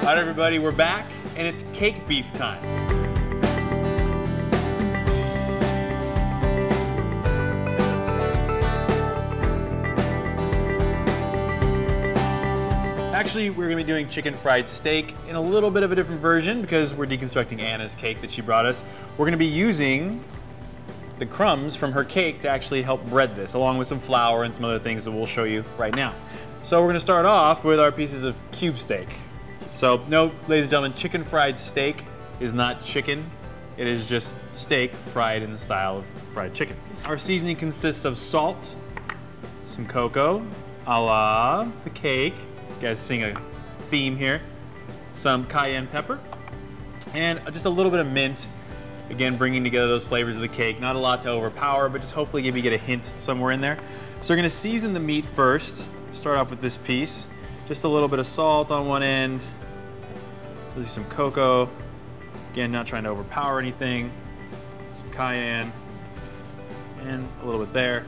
right, everybody, we're back, and it's cake beef time. Actually, we're gonna be doing chicken fried steak in a little bit of a different version because we're deconstructing Anna's cake that she brought us. We're gonna be using the crumbs from her cake to actually help bread this, along with some flour and some other things that we'll show you right now. So we're gonna start off with our pieces of cube steak. So no, ladies and gentlemen, chicken fried steak is not chicken. It is just steak fried in the style of fried chicken. Our seasoning consists of salt, some cocoa, a la the cake. You guys seeing a theme here. Some cayenne pepper, and just a little bit of mint. Again, bringing together those flavors of the cake. Not a lot to overpower, but just hopefully you get a hint somewhere in there. So we're gonna season the meat first. Start off with this piece. Just a little bit of salt on one end. Do some cocoa. Again, not trying to overpower anything. Some cayenne, and a little bit there.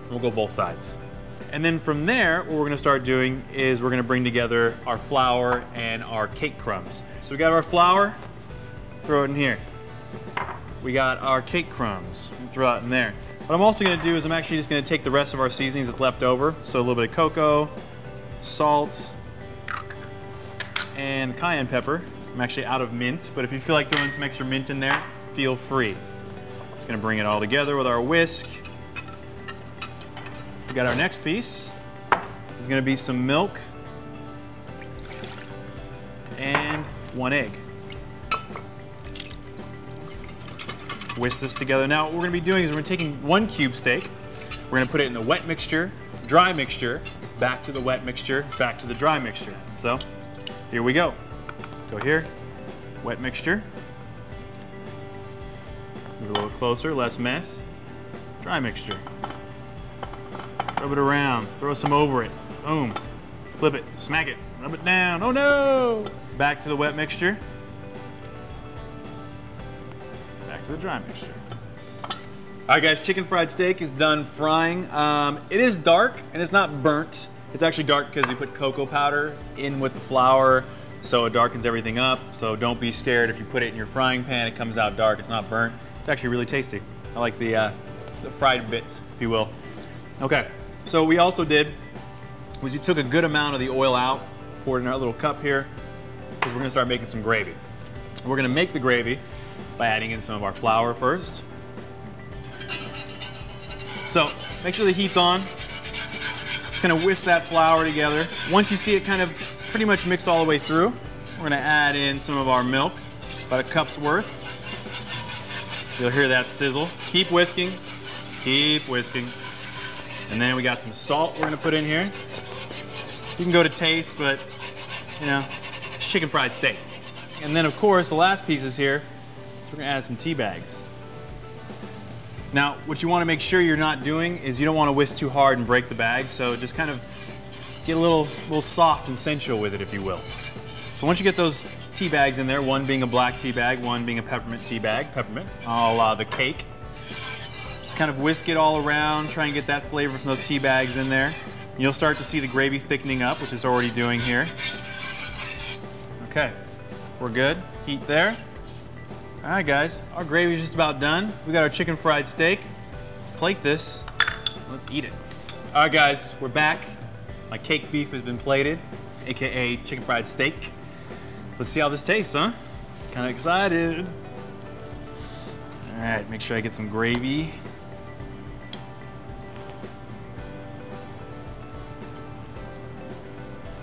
And we'll go both sides. And then from there, what we're gonna start doing is we're gonna bring together our flour and our cake crumbs. So we got our flour, throw it in here. We got our cake crumbs, throw it in there. What I'm also gonna do is I'm actually just gonna take the rest of our seasonings that's left over. So a little bit of cocoa, salt, and cayenne pepper. I'm actually out of mint, but if you feel like throwing some extra mint in there, feel free. Just gonna bring it all together with our whisk. We got our next piece. There's gonna be some milk and 1 egg. Whisk this together. Now what we're gonna be doing is we're taking 1 cube steak, we're gonna put it in the wet mixture, dry mixture, back to the wet mixture, back to the dry mixture. So here we go. Go here, wet mixture. Move a little closer, less mess. Dry mixture. Rub it around, throw some over it. Boom. Flip it, smack it, rub it down. Oh no! Back to the wet mixture. Back to the dry mixture. All right guys, chicken fried steak is done frying. It is dark and it's not burnt. It's actually dark because we put cocoa powder in with the flour, so it darkens everything up. So don't be scared if you put it in your frying pan, it comes out dark, it's not burnt. It's actually really tasty. I like the fried bits, if you will. Okay, so what we also did was you took a good amount of the oil out, poured in our little cup here, because we're gonna start making some gravy. We're gonna make the gravy by adding in some of our flour first. So make sure the heat's on. Just gonna whisk that flour together. Once you see it kind of pretty much mixed all the way through, we're gonna add in some of our milk, about a cup's worth. You'll hear that sizzle. Keep whisking, just keep whisking. And then we got some salt we're gonna put in here. You can go to taste, but you know, it's chicken fried steak. And then of course, the last piece is here. So we're gonna add some tea bags. Now, what you wanna make sure you're not doing is you don't wanna whisk too hard and break the bag, so just kind of get a little soft and sensual with it, if you will. So once you get those tea bags in there, one being a black tea bag, one being a peppermint tea bag, peppermint, a la the cake. Just kind of whisk it all around, try and get that flavor from those tea bags in there. And you'll start to see the gravy thickening up, which it's already doing here. Okay, we're good. Heat there. All right, guys, our gravy's just about done. We got our chicken fried steak. Let's plate this. Let's eat it. All right, guys, we're back. My cake beef has been plated, AKA chicken fried steak. Let's see how this tastes, huh? Kind of excited. All right, make sure I get some gravy.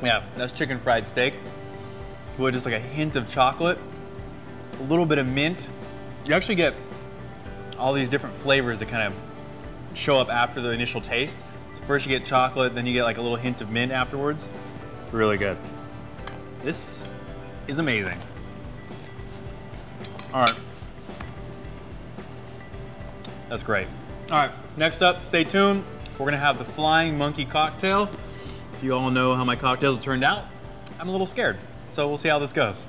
Yeah, that's chicken fried steak with just like a hint of chocolate, a little bit of mint. You actually get all these different flavors that kind of show up after the initial taste. First you get chocolate, then you get like a little hint of mint afterwards. Really good. This is amazing. All right. That's great. All right, next up, stay tuned. We're gonna have the Flying Monkey cocktail. If you all know how my cocktails have turned out, I'm a little scared. So we'll see how this goes.